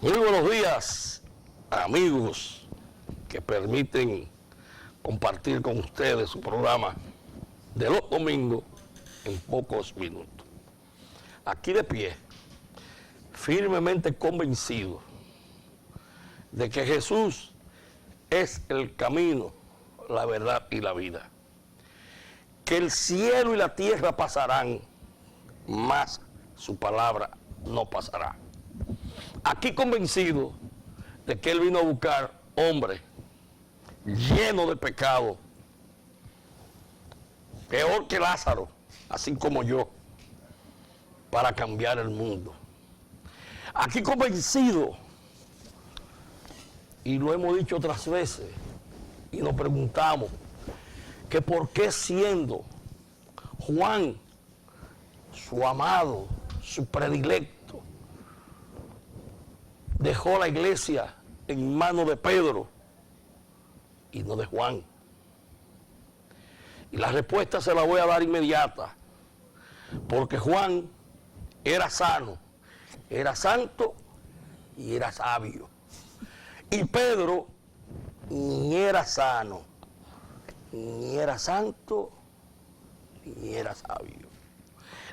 Muy buenos días, amigos que permiten compartir con ustedes su programa de los domingos en pocos minutos. Aquí de pie, firmemente convencido de que Jesús es el camino, la verdad y la vida. Que el cielo y la tierra pasarán, mas su palabra no pasará. Aquí convencido de que Él vino a buscar hombres llenos de pecado, peor que Lázaro, así como yo, para cambiar el mundo. Aquí convencido, y lo hemos dicho otras veces, y nos preguntamos, que por qué siendo Juan, su amado, su predilecto, dejó la iglesia en manos de Pedro y no de Juan. Y la respuesta se la voy a dar inmediata, porque Juan era sano, era santo y era sabio. Y Pedro ni era sano, ni era santo, ni era sabio.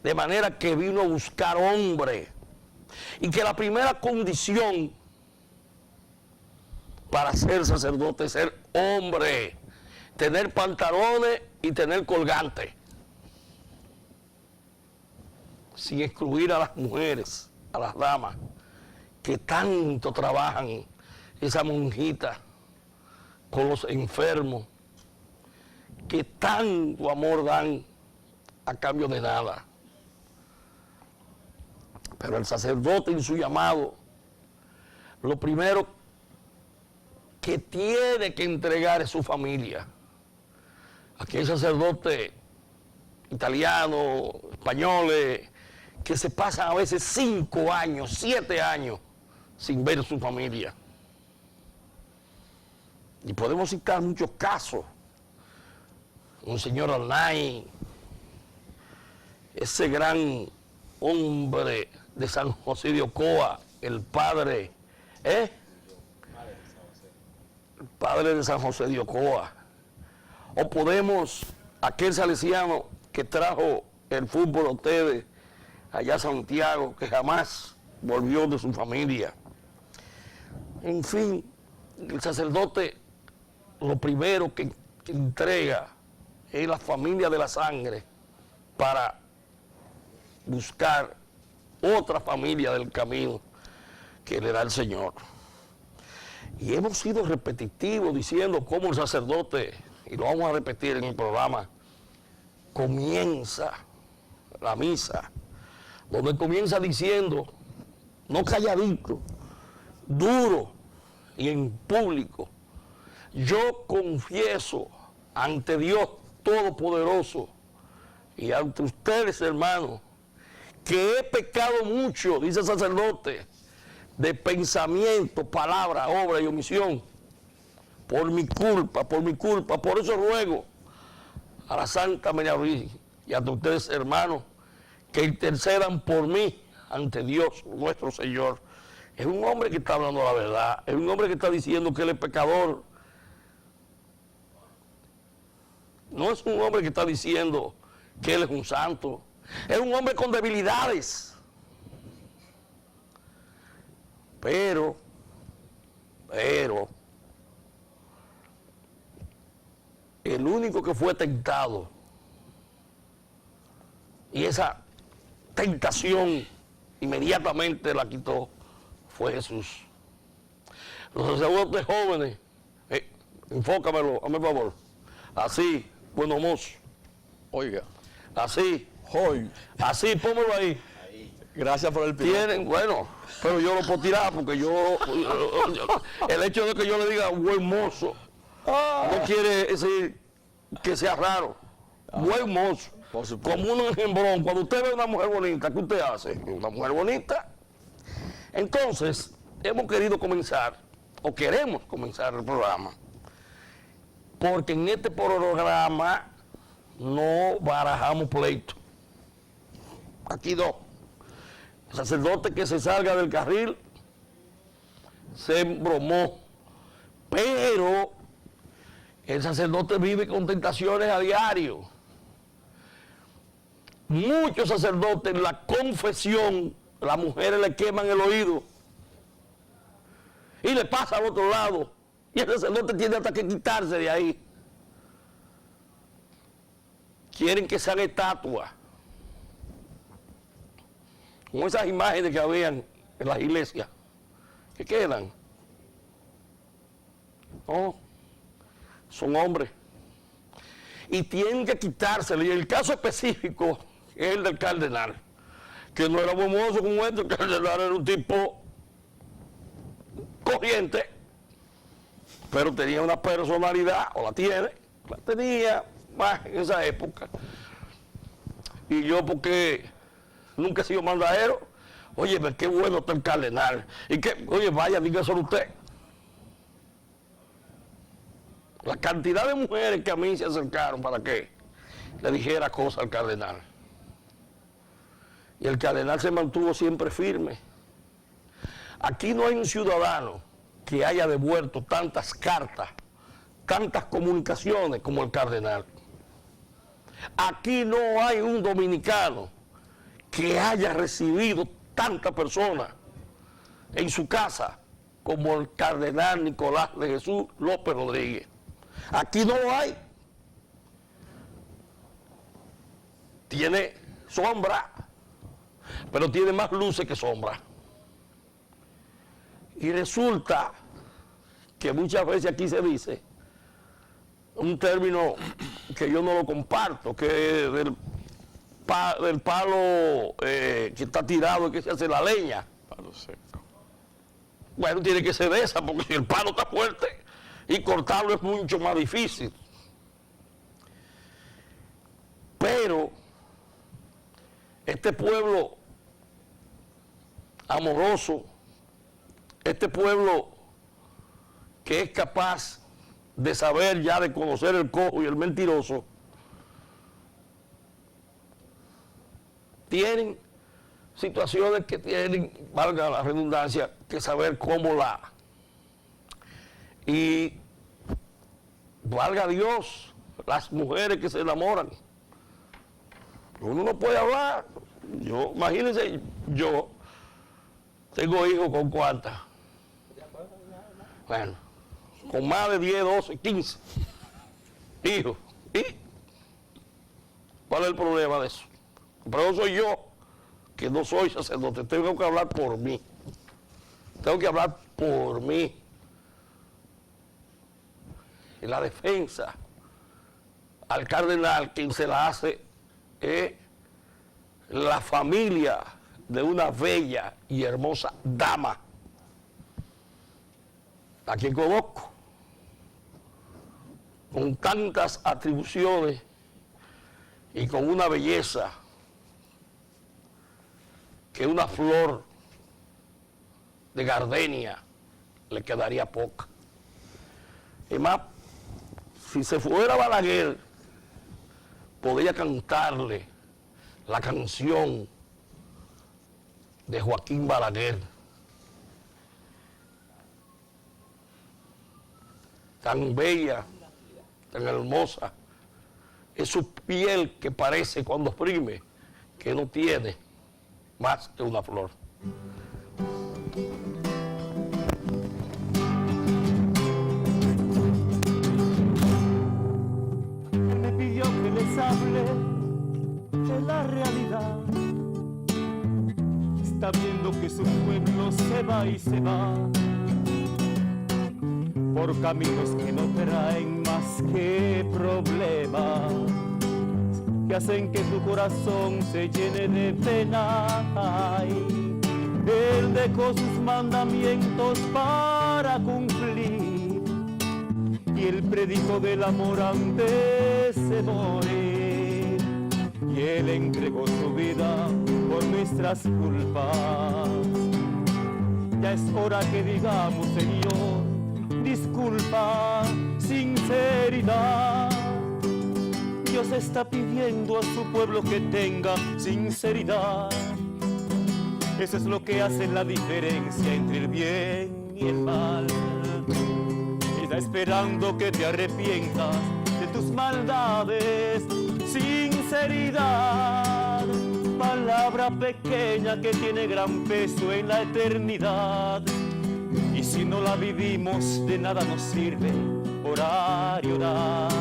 De manera que vino a buscar hombre. Y que la primera condición para ser sacerdote es ser hombre, tener pantalones y tener colgantes, sin excluir a las mujeres, a las damas, que tanto trabajan, esa monjita con los enfermos, que tanto amor dan a cambio de nada. Pero el sacerdote en su llamado, lo primero que tiene que entregar es su familia. Aquí hay sacerdotes italianos, españoles, que se pasan a veces 5 años, 7 años sin ver a su familia. Y podemos citar muchos casos. Un señor Arnay, ese gran hombre de San José de Ocoa, el padre, el padre de San José de Ocoa. O podemos, aquel salesiano que trajo el fútbol a ustedes allá a Santiago, que jamás volvió de su familia. En fin, el sacerdote lo primero que entrega es la familia de la sangre para buscar otra familia del camino que le da el Señor. Y hemos sido repetitivos diciendo cómo el sacerdote, y lo vamos a repetir en el programa, comienza la misa, donde comienza diciendo, no calladito, duro y en público, yo confieso ante Dios Todopoderoso y ante ustedes, hermanos, que he pecado mucho, dice el sacerdote, de pensamiento, palabra, obra y omisión, por mi culpa, por eso ruego a la Santa María Virgen y a ustedes, hermanos, que intercedan por mí ante Dios nuestro Señor. Es un hombre que está hablando la verdad, es un hombre que está diciendo que él es pecador. No es un hombre que está diciendo que él es un santo. Es un hombre con debilidades. Pero, el único que fue tentado, y esa tentación inmediatamente la quitó, fue Jesús. Los sacerdotes jóvenes, enfócamelo, hazme favor, así, bueno mozo, oiga, así, hoy, así, pónmelo ahí. Gracias por el piropo. Tienen, bueno, pero yo lo puedo tirar porque el hecho de que yo le diga buen mozo no quiere decir que sea raro. Buen mozo. Como un enjembrón. Cuando usted ve una mujer bonita, ¿qué usted hace? Una mujer bonita. Entonces, hemos querido comenzar, o queremos comenzar el programa, porque en este programa no barajamos pleito. Aquí no. El sacerdote que se salga del carril se embromó. Pero el sacerdote vive con tentaciones a diario. Muchos sacerdotes en la confesión, las mujeres le queman el oído y le pasa al otro lado. Y el sacerdote tiene hasta que quitarse de ahí. Quieren que sean estatuas. Como esas imágenes que habían en las iglesias, que quedan. No, son hombres. Y tienen que quitárselo. Y el caso específico es el del cardenal, que no era buen mozo como este. El cardenal era un tipo corriente, pero tenía una personalidad, o la tenía más en esa época. Y yo, porque nunca he sido mandadero, oye, pero qué bueno está el cardenal. Y que, oye, vaya, dígaselo usted. La cantidad de mujeres que a mí se acercaron para que le dijera cosas al cardenal. Y el cardenal se mantuvo siempre firme. Aquí no hay un ciudadano que haya devuelto tantas cartas, tantas comunicaciones como el cardenal. Aquí no hay un dominicano que haya recibido tantas personas en su casa como el cardenal Nicolás de Jesús López Rodríguez. Aquí no lo hay. Tiene sombra, pero tiene más luces que sombra. Y resulta que muchas veces aquí se dice un término que yo no lo comparto, que es del palo que está tirado y que se hace la leña. Palo seco. Bueno, tiene que ser de esa, porque si el palo está fuerte y cortarlo es mucho más difícil. Pero este pueblo amoroso, este pueblo que es capaz de saber ya, de conocer el cojo y el mentiroso, tienen situaciones que tienen, valga la redundancia, que saber cómo y valga Dios, las mujeres que se enamoran. Uno no puede hablar. Yo, imagínense, yo tengo hijos con cuántas. Bueno, con más de 10, 12, 15 hijos. ¿Y cuál es el problema de eso? Pero soy yo, que no soy sacerdote, tengo que hablar por mí. Tengo que hablar por mí. Y la defensa al cardenal, quien se la hace es la familia de una bella y hermosa dama, a quien conozco, con tantas atribuciones y con una belleza que una flor de gardenia le quedaría poca. Y más, si se fuera Balaguer, podría cantarle la canción de Joaquín Balaguer, tan bella, tan hermosa, es su piel que parece cuando exprime que no tiene más que una flor. Me pidió que les hable de la realidad. Está viendo que su pueblo se va y se va por caminos que no traen más que problemas, que hacen que tu corazón se llene de pena. Ay, él dejó sus mandamientos para cumplir y él predicó del amor antes de morir, y él entregó su vida por nuestras culpas. Ya es hora que digamos, Señor, disculpa, sinceridad. Dios está pidiendo a su pueblo que tenga sinceridad. Eso es lo que hace la diferencia entre el bien y el mal. Está esperando que te arrepientas de tus maldades. Sinceridad, palabra pequeña que tiene gran peso en la eternidad. Y si no la vivimos, de nada nos sirve orar y orar.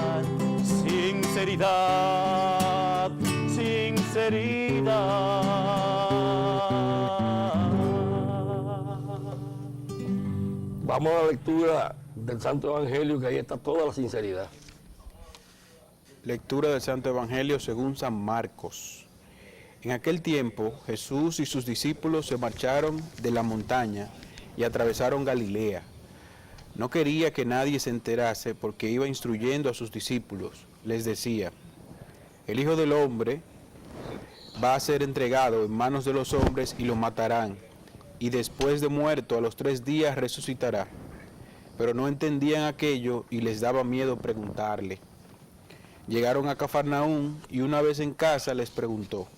Sinceridad, sinceridad. Vamos a la lectura del Santo Evangelio, que ahí está toda la sinceridad. Lectura del Santo Evangelio según San Marcos. En aquel tiempo Jesús y sus discípulos se marcharon de la montaña y atravesaron Galilea. No quería que nadie se enterase porque iba instruyendo a sus discípulos. Les decía: el Hijo del Hombre va a ser entregado en manos de los hombres y lo matarán, y después de muerto a los 3 días resucitará. Pero no entendían aquello y les daba miedo preguntarle. Llegaron a Cafarnaúm y una vez en casa les preguntó: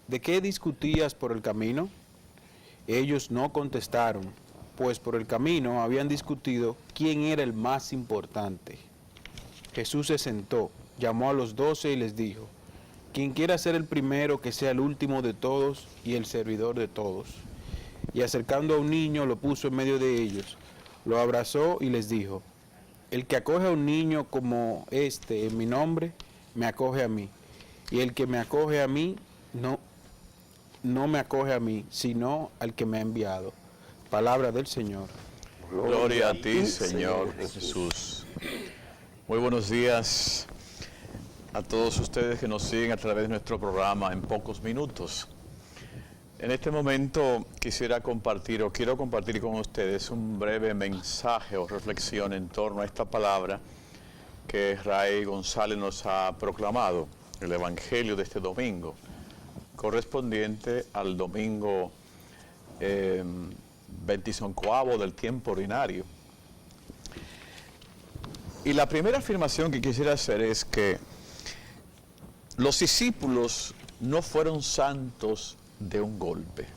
¿de qué discutías por el camino? Ellos no contestaron, pues por el camino habían discutido quién era el más importante. Jesús se sentó, llamó a los 12 y les dijo: quien quiera ser el primero, que sea el último de todos y el servidor de todos. Y acercando a un niño lo puso en medio de ellos, lo abrazó y les dijo: el que acoge a un niño como este en mi nombre, me acoge a mí. Y el que me acoge a mí, no me acoge a mí, sino al que me ha enviado. Palabra del Señor. Gloria a ti, Señor Jesús. Muy buenos días a todos ustedes que nos siguen a través de nuestro programa En Pocos Minutos. En este momento quiero compartir con ustedes un breve mensaje o reflexión en torno a esta palabra que Ray González nos ha proclamado, el Evangelio de este domingo, correspondiente al domingo 25º del tiempo ordinario. Y la primera afirmación que quisiera hacer es que los discípulos no fueron santos de un golpe.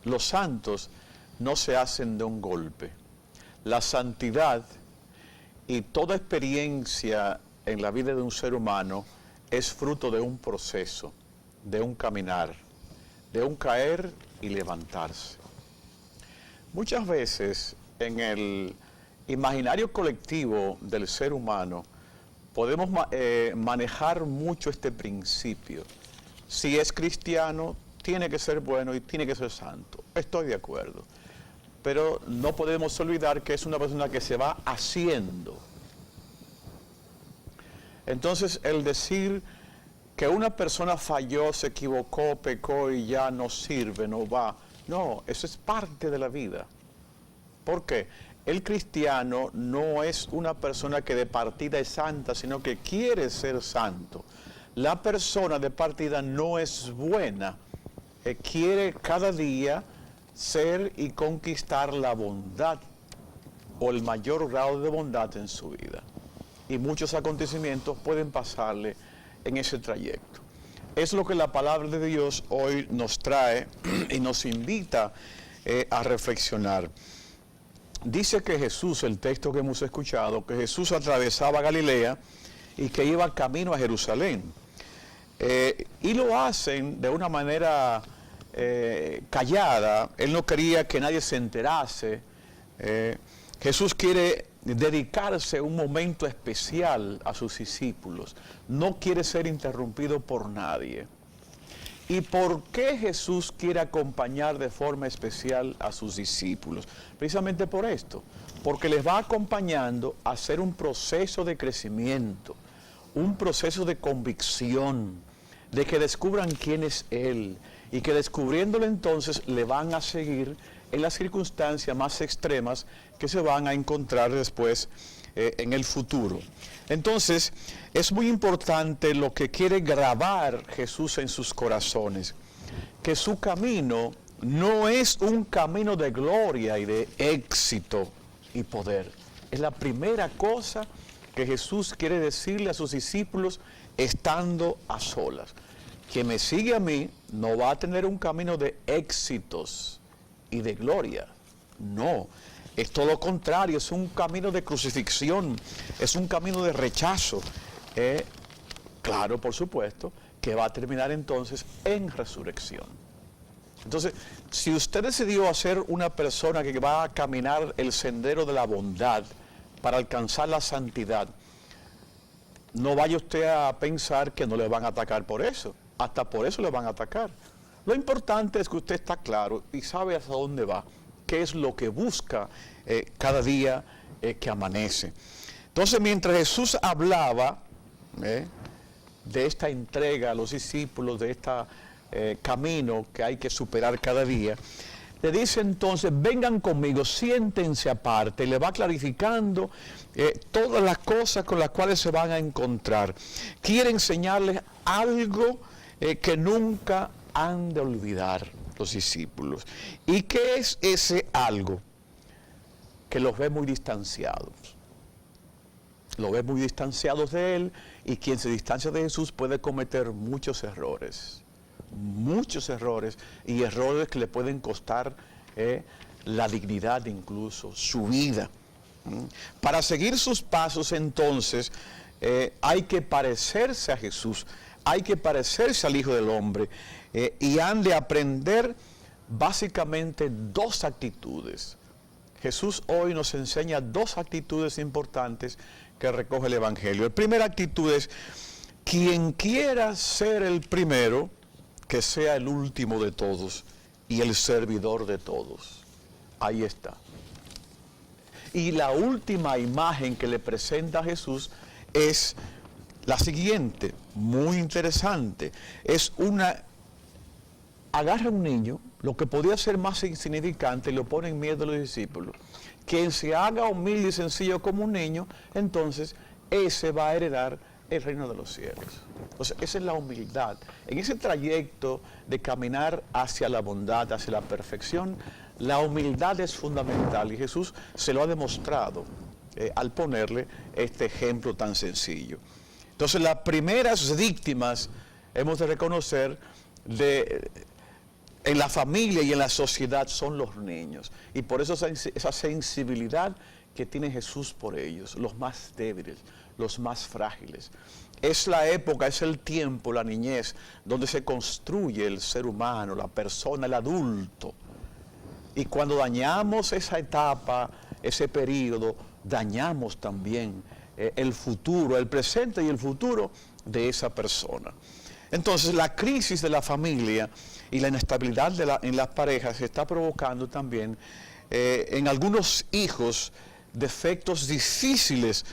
Los santos no se hacen de un golpe. La santidad y toda experiencia en la vida de un ser humano es fruto de un proceso, de un caminar, de un caer y levantarse. Muchas veces en el imaginario colectivo del ser humano podemos manejar mucho este principio. Si es cristiano, tiene que ser bueno y tiene que ser santo. Estoy de acuerdo. Pero no podemos olvidar que es una persona que se va haciendo. Entonces, el decir que una persona falló, se equivocó, pecó y ya no sirve, no va. No, eso es parte de la vida. ¿Por qué? El cristiano no es una persona que de partida es santa, sino que quiere ser santo. La persona de partida no es buena, quiere cada día ser y conquistar la bondad o el mayor grado de bondad en su vida. Y muchos acontecimientos pueden pasarle en ese trayecto. Es lo que la palabra de Dios hoy nos trae y nos invita a reflexionar. Dice que Jesús, el texto que hemos escuchado, que Jesús atravesaba Galilea y que iba camino a Jerusalén. Y lo hacen de una manera callada. Él no quería que nadie se enterase. Jesús quiere dedicarse un momento especial a sus discípulos. No quiere ser interrumpido por nadie. ¿Y por qué Jesús quiere acompañar de forma especial a sus discípulos? Precisamente por esto, porque les va acompañando a hacer un proceso de crecimiento, un proceso de convicción, de que descubran quién es Él, y que descubriéndolo entonces le van a seguir en las circunstancias más extremas que se van a encontrar después en el futuro. Entonces, es muy importante lo que quiere grabar Jesús en sus corazones, que su camino no es un camino de gloria y de éxito y poder. Es la primera cosa que Jesús quiere decirle a sus discípulos estando a solas. Quien me sigue a mí no va a tener un camino de éxitos y de gloria. No, es todo lo contrario, es un camino de crucifixión, es un camino de rechazo. Claro, por supuesto, que va a terminar entonces en resurrección. Entonces, si usted decidió ser una persona que va a caminar el sendero de la bondad para alcanzar la santidad, no vaya usted a pensar que no le van a atacar por eso. Hasta por eso le van a atacar. Lo importante es que usted está claro y sabe hacia dónde va, qué es lo que busca cada día que amanece. Entonces, mientras Jesús hablaba de esta entrega a los discípulos, de este camino que hay que superar cada día, le dice entonces, vengan conmigo, siéntense aparte, y le va clarificando todas las cosas con las cuales se van a encontrar. Quiere enseñarles algo que nunca han de olvidar los discípulos. ¿Y qué es ese algo? Que los ve muy distanciados. Los ve muy distanciados de Él, y quien se distancia de Jesús puede cometer muchos errores y errores que le pueden costar la dignidad, incluso su vida. Para seguir sus pasos entonces hay que parecerse a Jesús, hay que parecerse al Hijo del Hombre, y han de aprender básicamente dos actitudes. Jesús hoy nos enseña dos actitudes importantes que recoge el Evangelio. La primera actitud es: quien quiera ser el primero, que sea el último de todos y el servidor de todos. Ahí está. Y la última imagen que le presenta a Jesús es la siguiente, muy interesante. Es agarra a un niño, lo que podía ser más insignificante, y lo pone en medio de los discípulos. Quien se haga humilde y sencillo como un niño, entonces ese va a heredar el reino de los cielos. Entonces, esa es la humildad. En ese trayecto de caminar hacia la bondad, hacia la perfección, la humildad es fundamental, y Jesús se lo ha demostrado al ponerle este ejemplo tan sencillo. Entonces, las primeras víctimas hemos de reconocer en la familia y en la sociedad son los niños, y por eso esa sensibilidad que tiene Jesús por ellos, los más débiles, los más frágiles. Es la época, es el tiempo, la niñez, donde se construye el ser humano, la persona, el adulto. Y cuando dañamos esa etapa, ese periodo, dañamos también el futuro, el presente y el futuro de esa persona. Entonces, la crisis de la familia y la inestabilidad en las parejas se está provocando también en algunos hijos defectos difíciles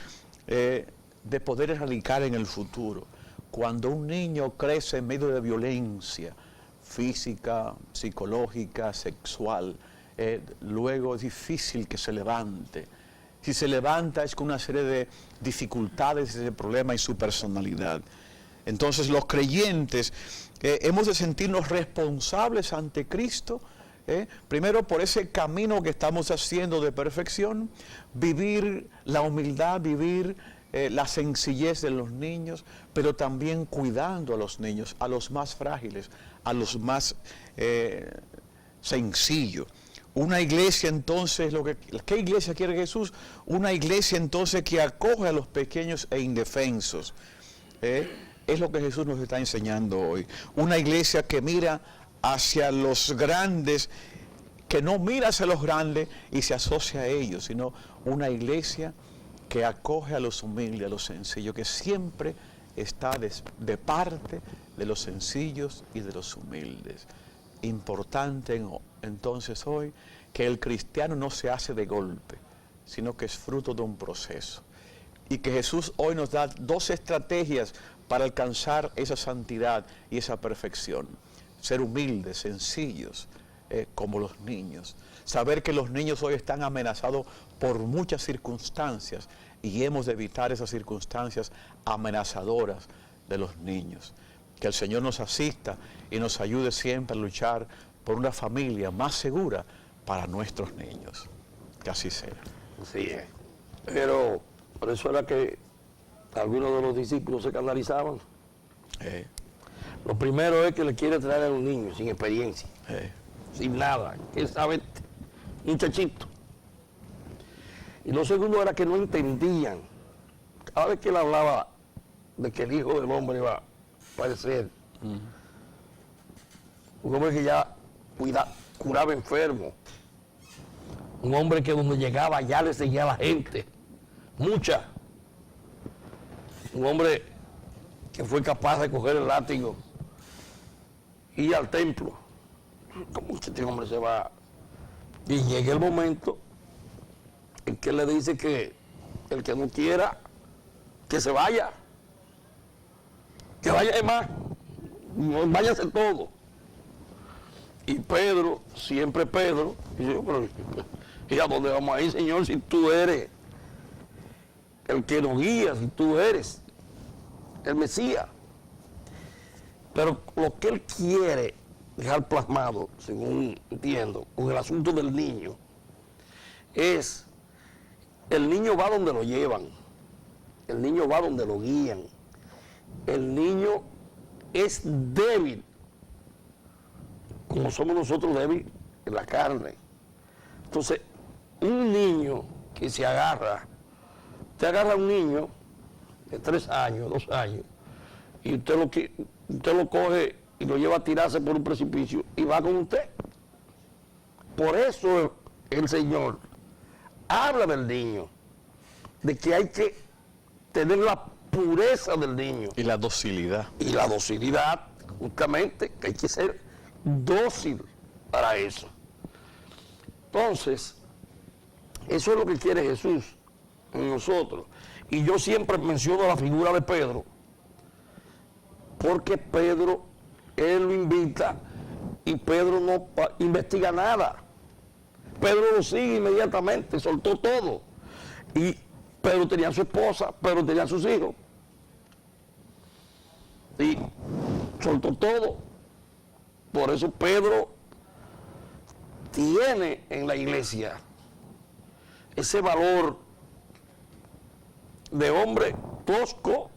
de poder erradicar en el futuro. Cuando un niño crece en medio de violencia física, psicológica, sexual, luego es difícil que se levante. Si se levanta es con una serie de dificultades, ese problema y su personalidad. Entonces, los creyentes hemos de sentirnos responsables ante Cristo, primero por ese camino que estamos haciendo de perfección, vivir la humildad, vivir la sencillez de los niños, pero también cuidando a los niños, a los más frágiles, a los más sencillos. Una iglesia entonces, ¿qué iglesia quiere Jesús? Una iglesia entonces que acoge a los pequeños e indefensos. Es lo que Jesús nos está enseñando hoy. Una iglesia que mira hacia los grandes, que no mira hacia los grandes y se asocia a ellos, sino una iglesia que acoge a los humildes, a los sencillos, que siempre está de parte de los sencillos y de los humildes. Importante entonces hoy que el cristiano no se hace de golpe, sino que es fruto de un proceso. Y que Jesús hoy nos da dos estrategias para alcanzar esa santidad y esa perfección. Ser humildes, sencillos, como los niños. Saber que los niños hoy están amenazados por muchas circunstancias y hemos de evitar esas circunstancias amenazadoras de los niños. Que el Señor nos asista y nos ayude siempre a luchar por una familia más segura para nuestros niños. Que así sea. Así es. Pero por eso era que algunos de los discípulos se escandalizaban. Lo primero es que le quiere traer a un niño sin experiencia, sin nada. ¿Qué sabe muchachito. Y lo segundo era que no entendían. Cada vez que él hablaba de que el Hijo del Hombre iba a padecer, un hombre que ya curaba enfermos, un hombre que donde llegaba ya le seguía a la gente, mucha. Un hombre que fue capaz de coger el látigo y ir al templo. ¿Cómo este hombre se va? Y llega el momento en que le dice que el que no quiera, que se vaya. Que vaya de más. Váyase todo. Y Pedro, siempre Pedro, dice, pero ¿y a dónde vamos a ir, Señor, si tú eres el que nos guía, si tú eres el Mesías? Pero lo que él quiere dejar plasmado, según entiendo, con el asunto del niño, es el niño va donde lo llevan, el niño va donde lo guían, el niño es débil, como somos nosotros débiles en la carne. Entonces, un niño que se agarra, usted agarra a un niño de 3 años, 2 años, y usted lo coge y lo lleva a tirarse por un precipicio y va con usted. Por eso el Señor habla del niño, de que hay que tener la pureza del niño. Y la docilidad. Y la docilidad, justamente, que hay que ser dócil para eso. Entonces, eso es lo que quiere Jesús en nosotros. Y yo siempre menciono la figura de Pedro, porque Pedro, él lo invita y Pedro no investiga nada. Pedro lo sigue inmediatamente, soltó todo. Y Pedro tenía a su esposa, Pedro tenía a sus hijos. Y soltó todo. Por eso Pedro tiene en la iglesia ese valor de hombre tosco,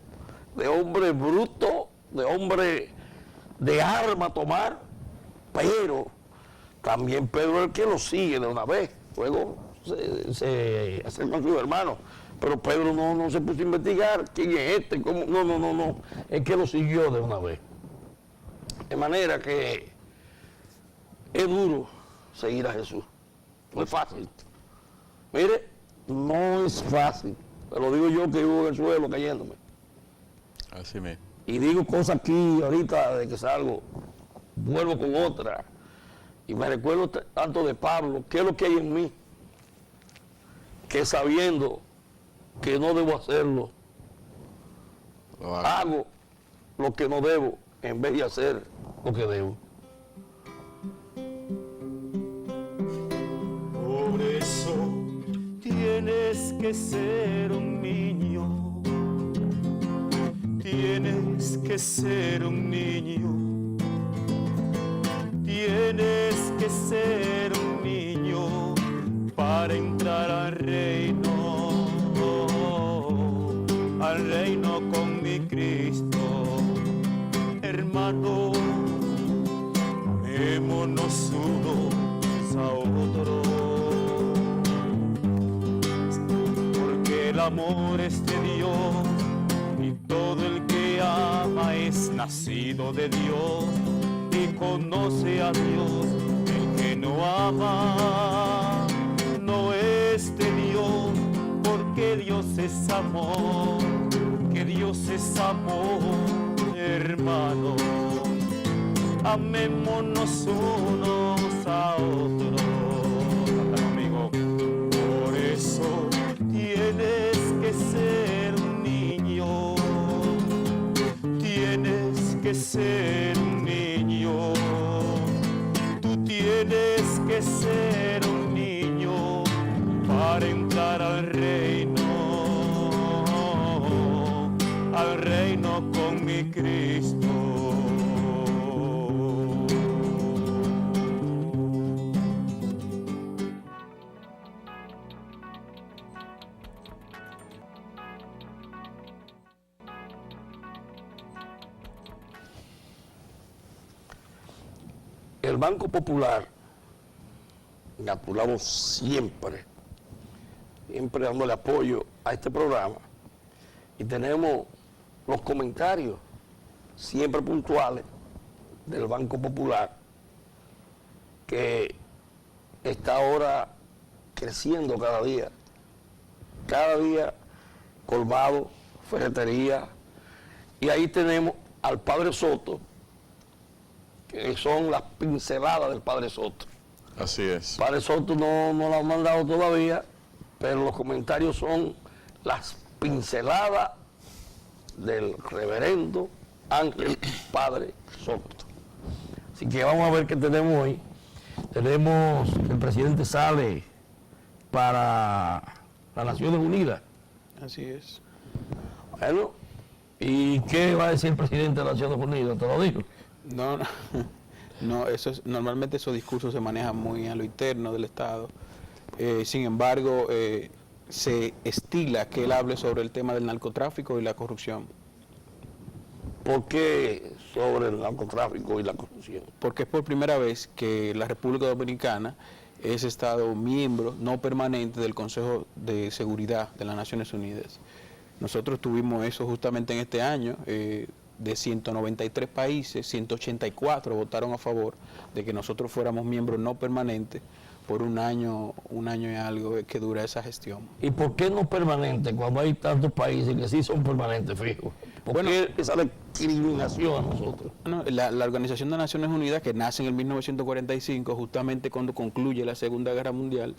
de hombre bruto, de hombre de arma a tomar, pero también Pedro es el que lo sigue de una vez. Luego se acerca a sus hermanos, pero Pedro no se puso a investigar quién es este, cómo, no, es que lo siguió de una vez. De manera que es duro seguir a Jesús, no es fácil. Mire, no es fácil, te lo digo yo que vivo en el suelo cayéndome. Así mismo. Y digo cosas aquí ahorita de que salgo, vuelvo con otra. Y me recuerdo tanto de Pablo, ¿qué es lo que hay en mí? Que sabiendo que no debo hacerlo, hago lo que no debo en vez de hacer lo que debo. Por eso tienes que ser un niño, tienes que ser un niño, tienes que ser un niño para entrar al reino con mi Cristo. Hermano, amémonos unos a otros, porque el amor es de Dios y todo el que ama es nacido de Dios y conoce a Dios. El que no ama no es de Dios, porque Dios es amor, que Dios es amor, hermano. Amémonos unos a otros. Canta conmigo. Por eso tienes que ser un niño, tienes que ser un niño, tú tienes que ser un niño para entrar al reino con mi Cristo. El Banco Popular gratulamos siempre dándole apoyo a este programa. Y tenemos los comentarios siempre puntuales del Banco Popular, que está ahora creciendo cada día colmado, ferretería, y ahí tenemos al Padre Soto, que son las pinceladas del Padre Soto. Así es. Padre Soto no lo han mandado todavía, pero los comentarios son las pinceladas del reverendo Ángel Padre Soto. Así que vamos a ver qué tenemos hoy. Tenemos que el presidente sale para las Naciones Unidas. Así es. Bueno, ¿y qué va a decir el presidente de las Naciones Unidas? ¿Te lo dijo? No, no, normalmente esos discursos se manejan muy a lo interno del Estado. Sin embargo, se estila que él hable sobre el tema del narcotráfico y la corrupción. ¿Por qué sobre el narcotráfico y la corrupción? Porque es por primera vez que la República Dominicana es Estado miembro no permanente del Consejo de Seguridad de las Naciones Unidas. Nosotros tuvimos eso justamente en este año. De 193 países, 184 votaron a favor de que nosotros fuéramos miembros no permanentes por un año y algo que dura esa gestión. ¿Y por qué no permanente cuando hay tantos países que sí son permanentes fijos? ¿Por qué esa discriminación a nosotros? Bueno, la Organización de Naciones Unidas, que nace en el 1945, justamente cuando concluye la Segunda Guerra Mundial,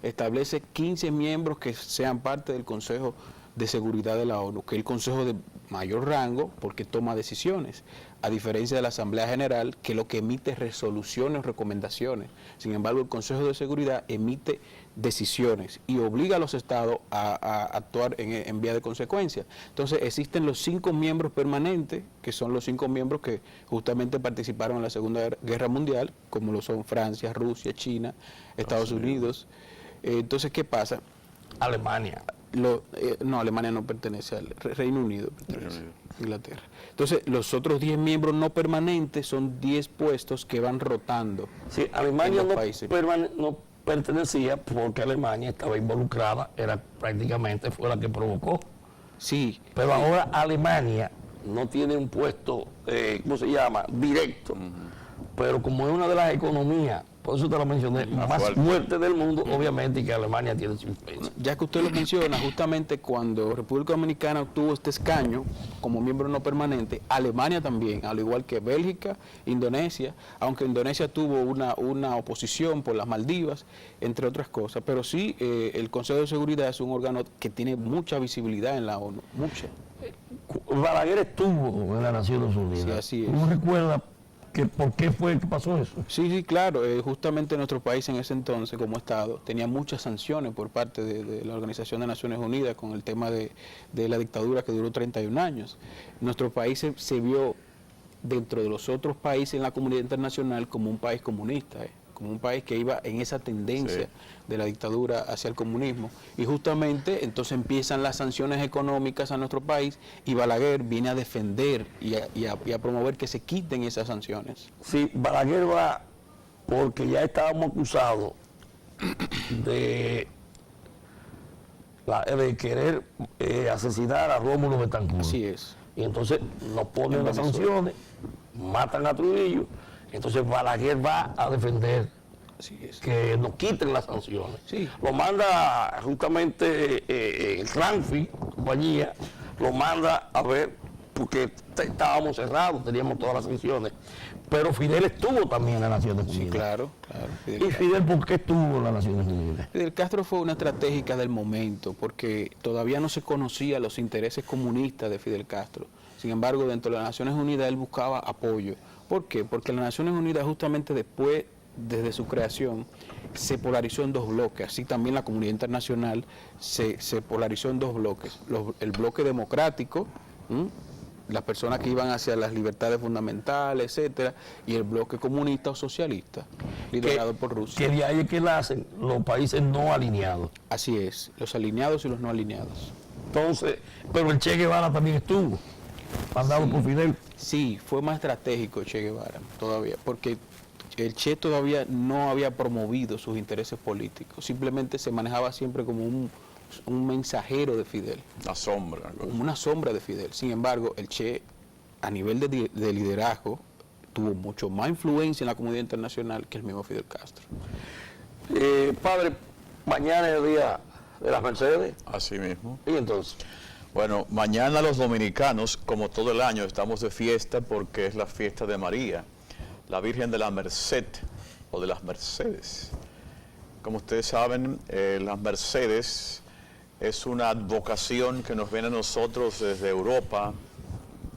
establece 15 miembros que sean parte del Consejo de Seguridad de la ONU, que es el consejo de mayor rango porque toma decisiones, a diferencia de la Asamblea General, que lo que emite es resoluciones o recomendaciones. Sin embargo, el Consejo de Seguridad emite decisiones y obliga a los estados a actuar en vía de consecuencia. Entonces, existen los 5 miembros permanentes, que son los 5 miembros que justamente participaron en la Segunda Guerra Mundial, como lo son Francia, Rusia, China, Estados Unidos. Entonces, ¿qué pasa? Alemania. No, Alemania no pertenece al Reino Unido, pertenece a Inglaterra. Entonces, los otros 10 miembros no permanentes son 10 puestos que van rotando. Sí, Alemania no no pertenecía porque Alemania estaba involucrada, fue la que provocó. Sí. Pero ahora Alemania no tiene un puesto, ¿cómo se llama? Directo. Pero como es una de las economías, por eso te lo mencioné, más fuerte del mundo, obviamente, y que Alemania tiene su influencia. Ya que usted lo menciona, justamente cuando República Dominicana obtuvo este escaño como miembro no permanente, Alemania también, al igual que Bélgica, Indonesia, aunque Indonesia tuvo una oposición por las Maldivas, entre otras cosas, pero sí, el Consejo de Seguridad es un órgano que tiene mucha visibilidad en la ONU, mucha. Balaguer estuvo en las Naciones Unidas. Sí, así es. ¿No recuerda por qué fue que pasó eso? Sí, claro. Justamente nuestro país en ese entonces, como Estado, tenía muchas sanciones por parte de la Organización de Naciones Unidas con el tema de la dictadura que duró 31 años. Nuestro país se vio dentro de los otros países en la comunidad internacional como un país comunista, como un país que iba en esa tendencia de la dictadura hacia el comunismo. Y justamente entonces empiezan las sanciones económicas a nuestro país y Balaguer viene a defender y a promover que se quiten esas sanciones. Sí, Balaguer va porque ya estábamos acusados de querer asesinar a Rómulo Betancourt. Así es. Y entonces nos ponen las sanciones, matan a Trujillo. Entonces Balaguer va a defender que nos quiten las sanciones. Sí. Lo manda justamente Cranfi, compañía, lo manda a ver, porque estábamos cerrados, teníamos todas las sanciones. Pero Fidel estuvo también en las Naciones Unidas. Sí, claro. ¿Y Fidel por qué estuvo en las Naciones Unidas? Fidel Castro fue una estratégica del momento, porque todavía no se conocían los intereses comunistas de Fidel Castro. Sin embargo, dentro de las Naciones Unidas él buscaba apoyo. ¿Por qué? Porque las Naciones Unidas justamente después, desde su creación, se polarizó en 2 bloques. Así también la comunidad internacional se polarizó en 2 bloques. El bloque democrático, las personas que iban hacia las libertades fundamentales, etcétera, y el bloque comunista o socialista, liderado por Rusia. Que de ahí es que nacen los países no alineados. Así es, los alineados y los no alineados. Entonces, pero el Che Guevara también estuvo, mandado por Fidel. Sí, fue más estratégico Che Guevara todavía, porque el Che todavía no había promovido sus intereses políticos, simplemente se manejaba siempre como un mensajero de Fidel, La sombra. como una sombra de Fidel. Sin embargo, el Che, a nivel de liderazgo, tuvo mucho más influencia en la comunidad internacional que el mismo Fidel Castro. Padre, mañana es el día de las Mercedes. Así mismo. ¿Y entonces? Bueno, mañana los dominicanos, como todo el año, estamos de fiesta porque es la fiesta de María, la Virgen de la Merced o de las Mercedes. Como ustedes saben, las Mercedes es una advocación que nos viene a nosotros desde Europa,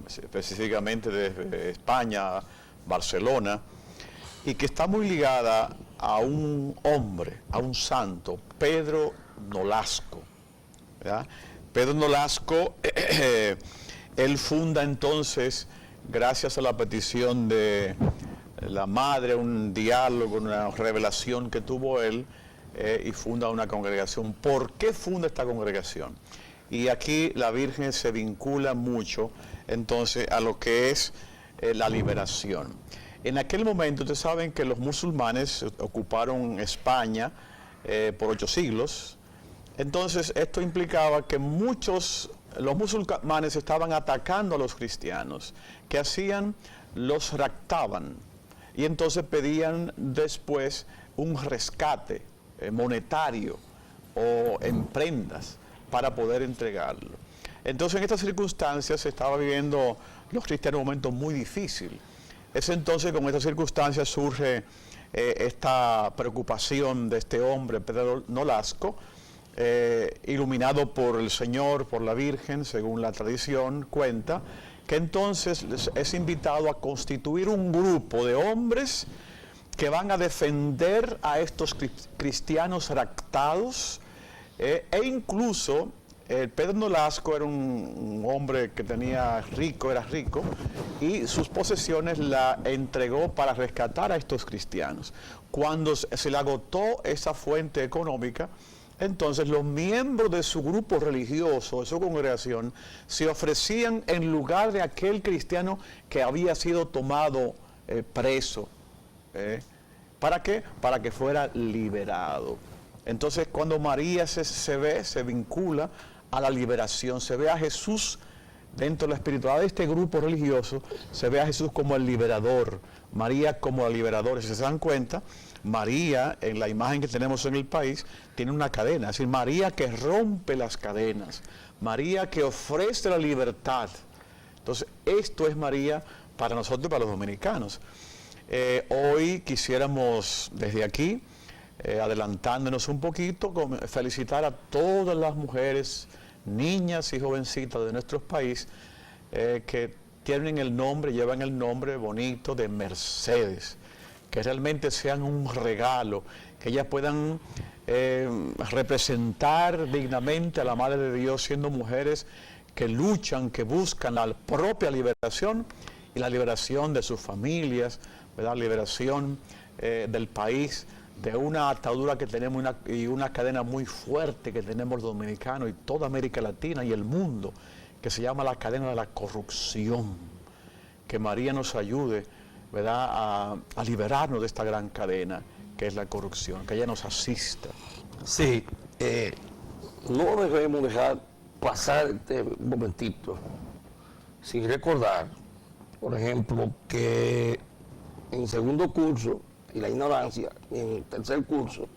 específicamente desde España, Barcelona, y que está muy ligada a un hombre, a un santo, Pedro Nolasco, ¿verdad? Pedro Nolasco, él funda entonces, gracias a la petición de la madre, un diálogo, una revelación que tuvo él, y funda una congregación. ¿Por qué funda esta congregación? Y aquí la Virgen se vincula mucho entonces a lo que es la liberación. En aquel momento, ustedes saben que los musulmanes ocuparon España por 8 siglos. Entonces, esto implicaba que los musulmanes estaban atacando a los cristianos. ¿Qué hacían? Los raptaban. Y entonces pedían después un rescate monetario o en prendas para poder entregarlo. Entonces, en estas circunstancias se estaba viviendo los cristianos un momento muy difícil. Es entonces, con estas circunstancias, surge esta preocupación de este hombre, Pedro Nolasco, iluminado por el Señor, por la Virgen, según la tradición cuenta, que entonces es invitado a constituir un grupo de hombres que van a defender a estos cristianos raptados, e incluso Pedro Nolasco era un hombre que era rico, y sus posesiones la entregó para rescatar a estos cristianos. Cuando se le agotó esa fuente económica, entonces los miembros de su grupo religioso, de su congregación, se ofrecían en lugar de aquel cristiano que había sido tomado preso. ¿Para qué? Para que fuera liberado. Entonces, cuando María se vincula a la liberación, se ve a Jesús dentro de la espiritualidad de este grupo religioso, se ve a Jesús como el liberador, María como la liberadora. Si se dan cuenta, María, en la imagen que tenemos en el país, tiene una cadena, es decir, María que rompe las cadenas, María que ofrece la libertad. Entonces, esto es María para nosotros, para los dominicanos. Hoy quisiéramos desde aquí, adelantándonos un poquito, felicitar a todas las mujeres, niñas y jovencitas de nuestro país que llevan el nombre bonito de Mercedes, que realmente sean un regalo, que ellas puedan representar dignamente a la Madre de Dios, siendo mujeres que luchan, que buscan la propia liberación y la liberación de sus familias, ¿verdad? Liberación del país, de una atadura que tenemos y una cadena muy fuerte que tenemos los dominicanos y toda América Latina y el mundo, que se llama la cadena de la corrupción. Que María nos ayude, ¿verdad?, a liberarnos de esta gran cadena que es la corrupción, que ella nos asista. Sí, no debemos dejar pasar este momentito sin recordar, por ejemplo, que en segundo curso, y la ignorancia, en tercer curso,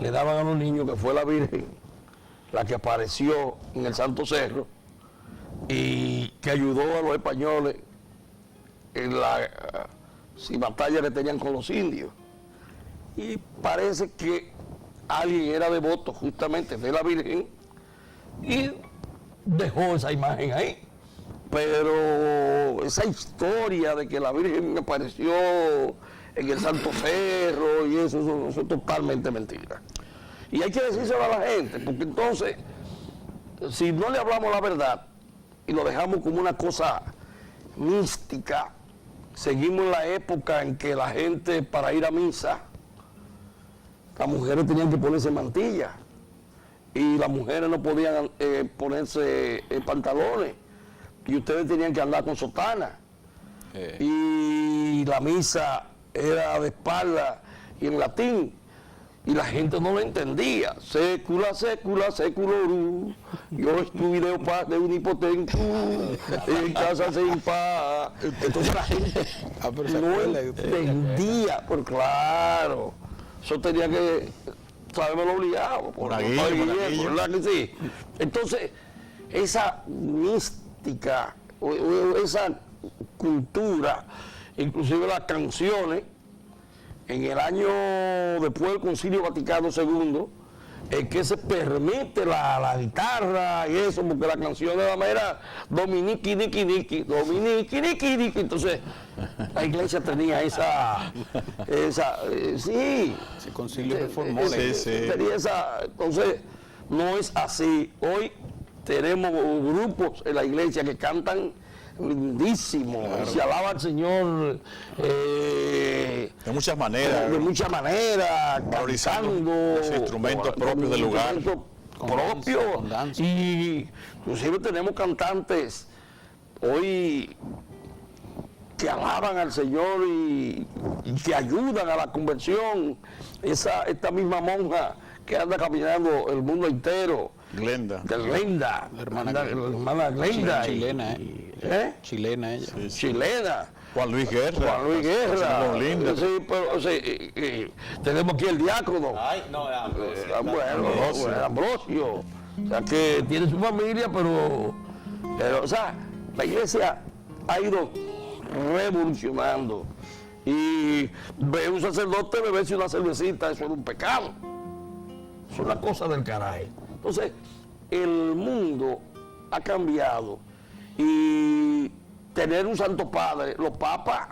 le daban a los niños que fue la Virgen la que apareció en el Santo Cerro y que ayudó a los españoles en la batalla que tenían con los indios. Y parece que alguien era devoto justamente de la Virgen y dejó esa imagen ahí. Pero esa historia de que la Virgen apareció en el Santo Cerro y eso es totalmente mentira. Y hay que decírselo a la gente, porque entonces, si no le hablamos la verdad y lo dejamos como una cosa mística, seguimos en la época en que la gente, para ir a misa, las mujeres tenían que ponerse mantilla y las mujeres no podían ponerse pantalones y ustedes tenían que andar con sotana. Y la misa era de espalda y en latín, y la gente no lo entendía. Sécula, sécula, séculorum, yo estuve de unipotente en casa sin paz. Entonces la gente pero se no acuerda de usted. entendía, por claro. Eso tenía que saberlo obligado. ¿Verdad que sí? Entonces, esa mística, o esa cultura, inclusive las canciones, en el año después del Concilio Vaticano II, es que se permite la guitarra y eso, porque la canción de la manera Dominiqui, Niki, Niki, Dominiqui, Niki, Niki. Entonces, la iglesia tenía sí. Ese concilio reformó la Tenía esa, entonces, no es así. Hoy tenemos grupos en la iglesia que cantan lindísimo, se alaba al Señor de muchas maneras. de muchas maneras, valorizando cantando los instrumentos propios del lugar. Propios. danza. Y inclusive tenemos cantantes hoy que alaban al Señor y que ayudan a la conversión. Esta misma monja que anda caminando el mundo entero, Glenda. Glenda, La hermana la hermana Glenda. Chilena, ¿Eh? Chilena ella. Chilena. Juan Luis Guerra. Juan Luis Guerra. Con Linda. Sí, pero o sea, tenemos aquí el diácono. Ay, no, Bueno, Ambrosio. O sea, que tiene su familia, pero o sea, la iglesia ha ido revolucionando. Y ve un sacerdote beberse una cervecita, eso era un pecado. Eso es una cosa del carajo. Entonces, el mundo ha cambiado y tener un santo padre, los papas,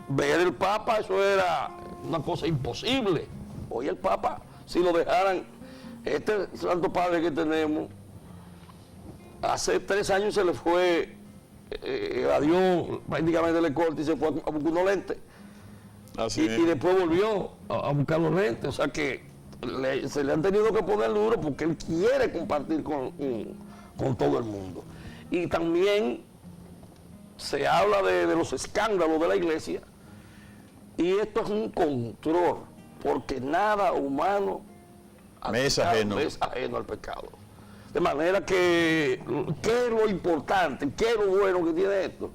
ver el papa, eso era una cosa imposible. Hoy el papa, si lo dejaran, este santo padre que tenemos, hace 3 años se le fue, adiós, prácticamente le corta y se fue a buscar unos lentes. Así Y después volvió a buscar los lentes, o sea que se le han tenido que poner duro porque él quiere compartir con todo el mundo. Y también se habla de los escándalos de la iglesia, y esto es un control, porque nada humano Me es ajeno. es ajeno al pecado. De manera que, ¿qué es lo importante? ¿Qué es lo bueno que tiene esto?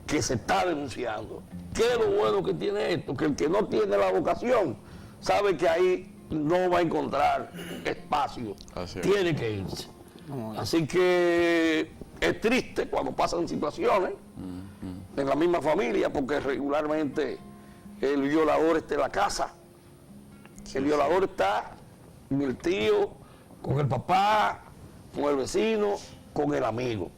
Que se está denunciando. ¿Qué es lo bueno que tiene esto? Que el que no tiene la vocación sabe que ahí no va a encontrar espacio. Así es. Tiene que irse. Así que es triste cuando pasan situaciones en la misma familia, porque regularmente el violador está en la casa. El violador está con el tío, con el papá, con el vecino, con el amigo.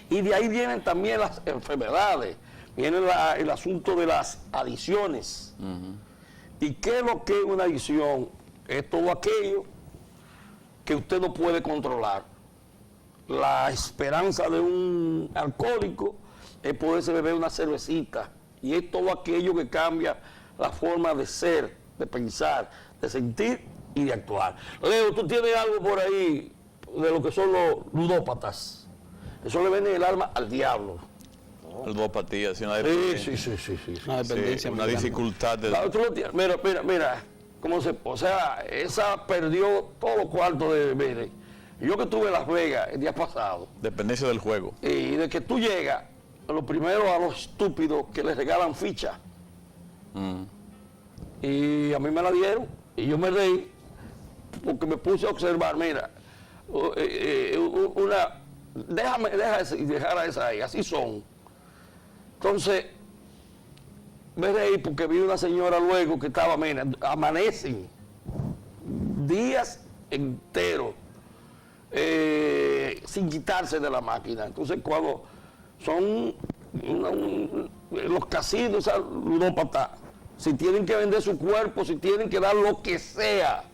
Y de ahí vienen también las enfermedades, viene el asunto de las adicciones. ¿Y qué es lo que es una adicción? Es todo aquello que usted no puede controlar. La esperanza de un alcohólico es poderse beber una cervecita, y es todo aquello que cambia la forma de ser, de pensar, de sentir y de actuar. Leo, tú tienes algo por ahí de lo que son los ludópatas. Eso le vende el alma al diablo. Ludopatía, sí, una Sí, dependencia. sí. Una dependencia Sí, muy una grande. dificultad de... Claro, tú lo tienes. Mira, o sea, esa perdió todos los cuartos de Vélez. Yo que estuve en Las Vegas el día pasado, Dependencia del juego. y de que tú llegas, lo primero a los estúpidos que les regalan fichas. Y a mí me la dieron, y yo me reí, porque me puse a observar, mira, dejar esa ahí, así son. Entonces, me reí porque vi una señora luego que estaba, mira, amanecen días enteros sin quitarse de la máquina. Entonces, cuando son los casinos, esas ludópatas, si tienen que vender su cuerpo, si tienen que dar lo que sea,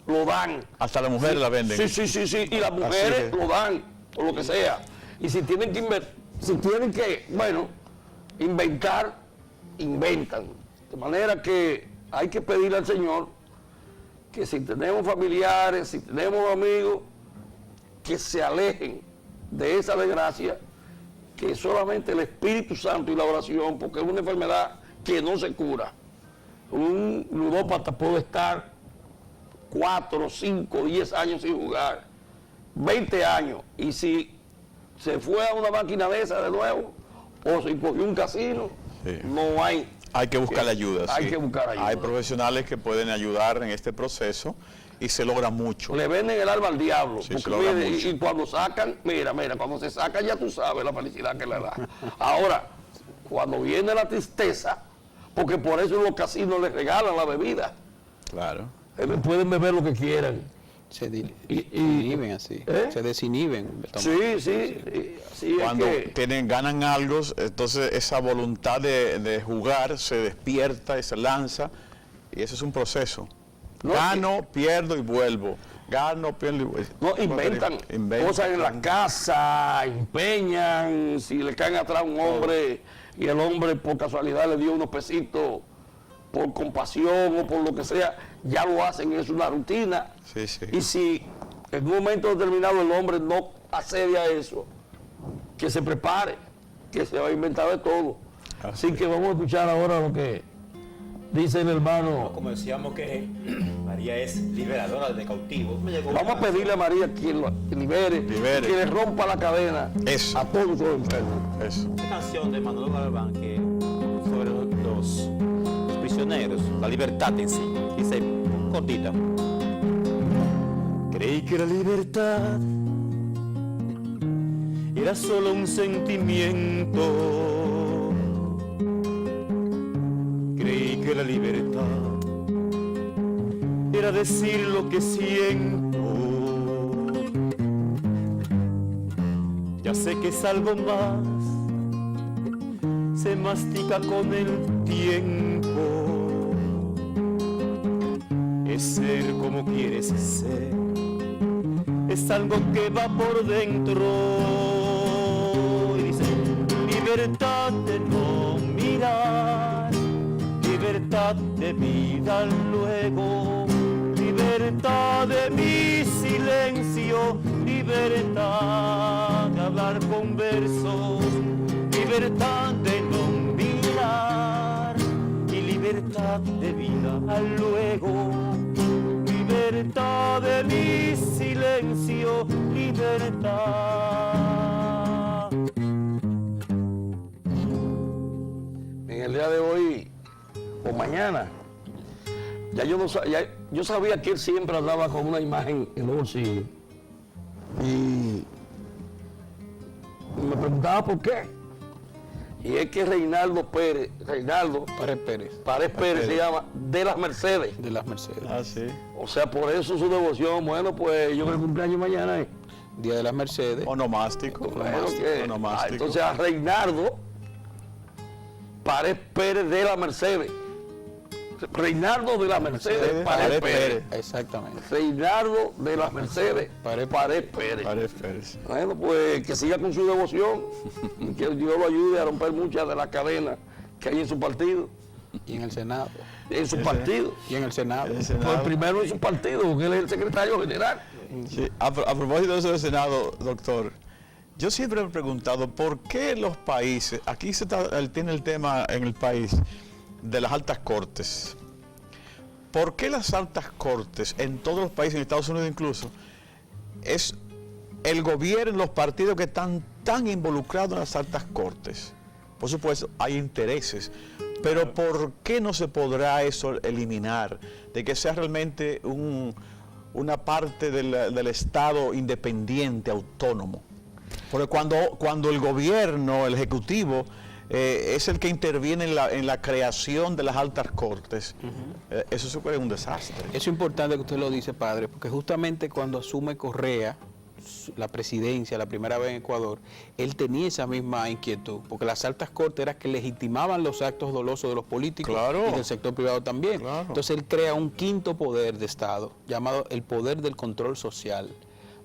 lo dan. Hasta las mujeres la venden. Sí, y las mujeres lo dan, o lo que sea. Y si tienen que inventar, inventan. De manera que hay que pedirle al Señor que si tenemos familiares, si tenemos amigos, que se alejen de esa desgracia, que solamente el Espíritu Santo y la oración, porque es una enfermedad que no se cura. Un ludópata puede estar 4, 5, 10 años sin jugar, 20 años, y si se fue a una máquina de esa de nuevo, o se cogió un casino, Sí. no hay... Hay que buscar ayuda. Hay sí. que buscar ayuda. Hay profesionales que pueden ayudar en este proceso y se logra mucho. Le venden el alma al diablo. Sí, porque se logra mire, mucho. y cuando sacan, mira, cuando se sacan ya tú sabes la felicidad que le da. Ahora, cuando viene la tristeza, porque por eso en los casinos les regalan la bebida. Claro. Pueden beber lo que quieran. Se Y- inhiben así, ¿Eh? se desinhiben. Sí, sí, así Cuando es que... ganan algo, entonces esa voluntad de jugar se despierta y se lanza, y eso es un proceso. No, Gano, pierdo y vuelvo. Gano, pierdo y vuelvo. No, inventan cosas en la casa, empeñan, si le caen atrás a un hombre y el hombre por casualidad le dio unos pesitos por compasión o por lo que sea, ya lo hacen, es una rutina. Sí, sí. Y si en un momento determinado el hombre no accede a eso, que se prepare, que se va a inventar de todo. Así que vamos a escuchar ahora lo que dice el hermano. Como decíamos que María es liberadora de cautivos. Me llegó Vamos a pedirle a María que lo libere, Libere. que le rompa la cadena Eso. a todos los enfermos. Eso. una canción de Manolo Galván que sobre los prisioneros, la libertad en sí. Dice cortita. Creí que la libertad era solo un sentimiento. Creí que la libertad era decir lo que siento. Ya sé que es algo más, se mastica con el tiempo. Es ser como quieres ser, es algo que va por dentro. Y dice, libertad de no mirar, libertad de vida luego, libertad de mi silencio, libertad de hablar con versos, libertad de no mirar y libertad de vida al luego, libertad de mi silencio, libertad. En el día de hoy o mañana, ya yo sabía que él siempre andaba con una imagen en los bolsillos. Y me preguntaba por qué. Y es que Reinaldo Pared Pérez se llama, de las Mercedes. De las Mercedes. Ah, sí. O sea, por eso su devoción, bueno, pues yo creo que cumpleaños mañana es. Día de las Mercedes. Onomástico. Bueno, que- Onomástico. entonces a Reinaldo Pared Pérez de la Mercedes. Reinaldo de la Mercedes Pared Pérez. Exactamente. Reinaldo de las Mercedes Pared Pérez. Párez Pérez. Bueno, pues que siga con su devoción y que Dios lo ayude a romper muchas de las cadenas que hay en su partido. Y en el Senado. En su partido. Y en el Senado. El Pues Senado. primero en su partido, porque él es el secretario general. Sí, a propósito de eso del Senado, doctor, yo siempre me he preguntado por qué los países, aquí tiene el tema en el país de las altas cortes. ¿Por qué las altas cortes en todos los países, en Estados Unidos incluso, es el gobierno, los partidos que están tan involucrados en las altas cortes? Por supuesto, hay intereses, pero ¿por qué no se podrá eso eliminar? De que sea realmente una parte del Estado independiente, autónomo. Porque cuando el gobierno, el ejecutivo, es el que interviene en la creación de las altas cortes, eso se puede un desastre. Es importante que usted lo dice, padre, porque justamente cuando asume Correa la presidencia la primera vez en Ecuador, él tenía esa misma inquietud, porque las altas cortes eran que legitimaban los actos dolosos de los políticos Claro. y del sector privado también. Claro. Entonces él crea un quinto poder de Estado, llamado el poder del control social,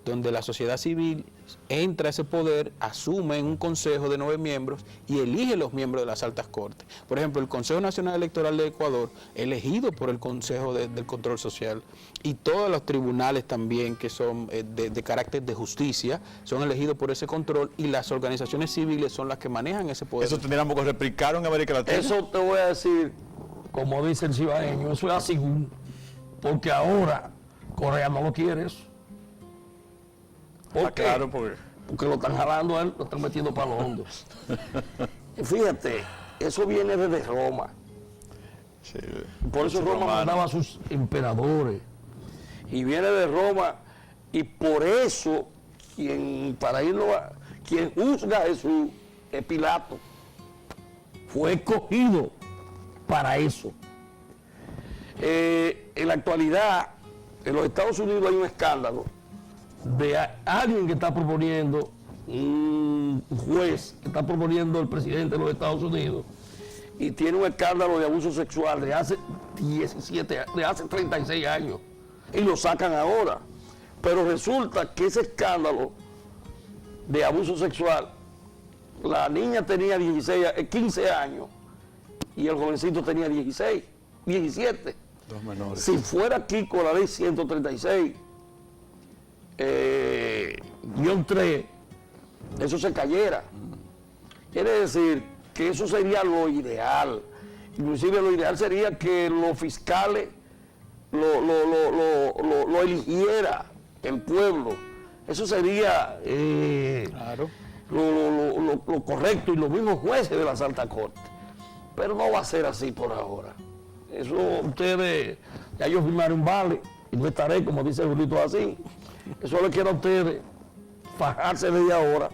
donde la sociedad civil entra a ese poder, asume en un consejo de 9 miembros y elige los miembros de las altas cortes. Por ejemplo, el Consejo Nacional Electoral de Ecuador, elegido por el Consejo del Control Social, y todos los tribunales también que son de carácter de justicia, son elegidos por ese control, y las organizaciones civiles son las que manejan ese poder. Eso tendríamos que replicar en América Latina. Eso te voy a decir, como dice el cibaeño, eso es así, porque ahora Correa no lo quiere eso. ¿Por qué? Claro, porque Lo están jalando a él, lo están metiendo para lo hondo. Fíjate, eso viene desde Roma. sí, Por eso los Roma romanos. mandaba a sus emperadores. Y viene de Roma, y por eso quien juzga a Jesús es Pilato. Fue escogido para eso. En la actualidad, en los Estados Unidos hay un escándalo de alguien que está proponiendo, un juez que está proponiendo el presidente de los Estados Unidos, y tiene un escándalo de abuso sexual de hace 36 años, y lo sacan ahora. Pero resulta que ese escándalo de abuso sexual, la niña tenía 15 años y el jovencito tenía 17. Dos menores. Si fuera aquí con la ley 136, guión 3, eso se cayera. Quiere decir que eso sería lo ideal. Inclusive lo ideal sería que los fiscales lo eligiera el pueblo. Eso sería Claro. lo correcto, y los mismos jueces de las altas cortes. Pero no va a ser así por ahora. Eso ustedes, ya yo firmaré un vale y no estaré, como dice Julito, así. Eso le quiero a ustedes fajarse desde ahora,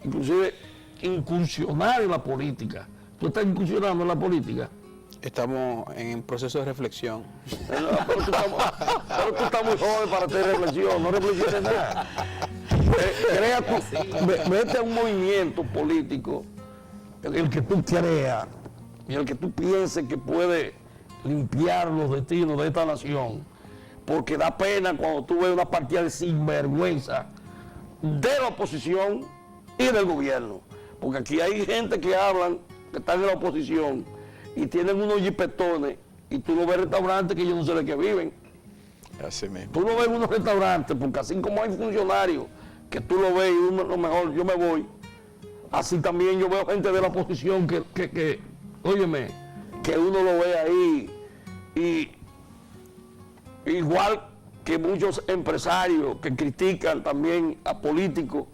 inclusive incursionar en la política. ¿Tú estás incursionando en la política? Estamos en proceso de reflexión. Pero tú estás muy joven para tener reflexión, no reflexiones nada. Vete a un movimiento político, el que tú creas y el que tú pienses que puede limpiar los destinos de esta nación, porque da pena cuando tú ves una partida de sinvergüenza de la oposición y del gobierno, porque aquí hay gente que hablan, que están en la oposición y tienen unos jipetones, y tú lo ves en restaurantes que yo no sé de qué viven. Así mismo. Tú lo ves en unos restaurantes, porque así como hay funcionarios que tú lo ves y uno, lo mejor yo me voy, así también yo veo gente de la oposición que óyeme, que uno lo ve ahí, y igual que muchos empresarios que critican también a políticos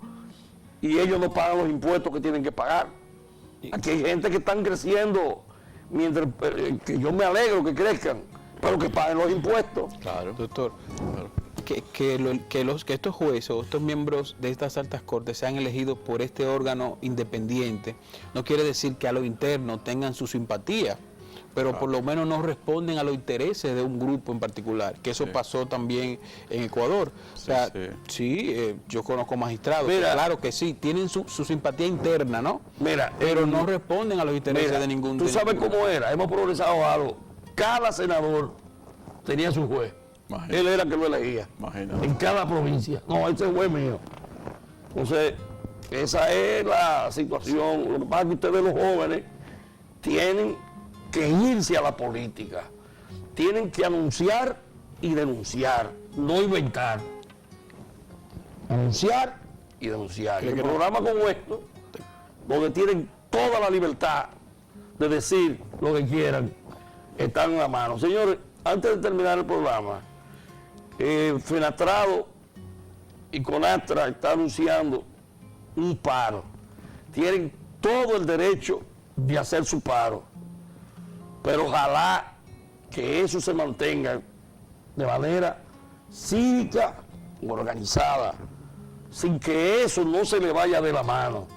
y ellos no pagan los impuestos que tienen que pagar. Aquí hay gente que están creciendo, mientras que yo me alegro que crezcan, pero que paguen los impuestos. Claro. Doctor, que estos jueces o estos miembros de estas altas cortes sean elegidos por este órgano independiente no quiere decir que a lo interno tengan su simpatía, pero por lo menos no responden a los intereses de un grupo en particular, que eso pasó también en Ecuador. O sea, yo conozco magistrados, Mira, claro que sí, tienen su simpatía interna, ¿no? Mira, Pero no responden a los intereses mira, de ningún... Tú sabes cómo era, hemos progresado algo. Cada senador tenía su juez. Imagínate. Él era que lo elegía. Imagínate. En cada provincia. No, ese es juez mío. Entonces, esa es la situación. Lo que pasa es que ustedes los jóvenes tienen que irse a la política. Tienen que anunciar y denunciar, no inventar. Anunciar y denunciar. Y el programa como esto, donde tienen toda la libertad de decir lo que quieran, están en la mano. Señores, antes de terminar el programa, Fenatrado y Conastra están anunciando un paro. Tienen todo el derecho de hacer su paro, pero ojalá que eso se mantenga de manera cívica, organizada, sin que eso no se le vaya de la mano.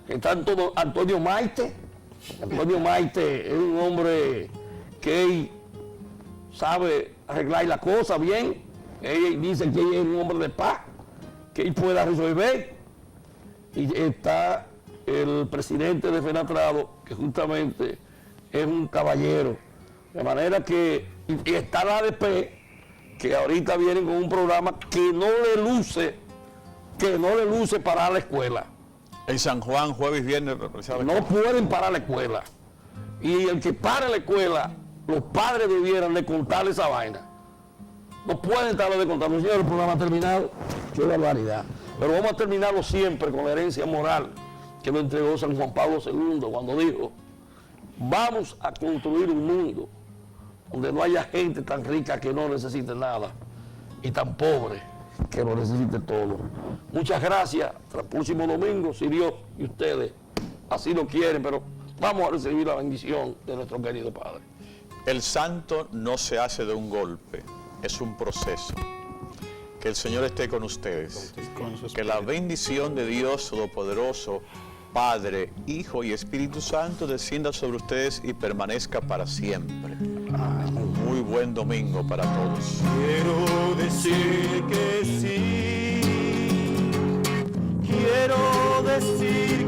Está Antonio Maite. Antonio Maite es un hombre que sabe arreglar la cosa bien. Él dice que es un hombre de paz, que él pueda resolver. Y está el presidente de Fenatrado, que justamente es un caballero. De manera que, y está la ADP, que ahorita vienen con un programa que no le luce que no le luce parar la escuela. En San Juan, jueves y viernes. No pueden parar la escuela. Y el que pare la escuela, los padres debieran de contarle esa vaina. No pueden estarlo de contar. Señor, el programa ha terminado. Qué barbaridad. Pero vamos a terminarlo siempre con la herencia moral que nos entregó San Juan Pablo II cuando dijo: vamos a construir un mundo donde no haya gente tan rica que no necesite nada y tan pobre que lo necesite todo. Muchas gracias. Hasta el próximo domingo, si Dios y ustedes así lo quieren, pero vamos a recibir la bendición de nuestro querido Padre. El santo no se hace de un golpe, es un proceso. Que el Señor esté con ustedes. Que la bendición de Dios Todopoderoso, Padre, Hijo y Espíritu Santo descienda sobre ustedes y permanezca para siempre. Un muy buen domingo para todos. Quiero decir que sí, quiero decir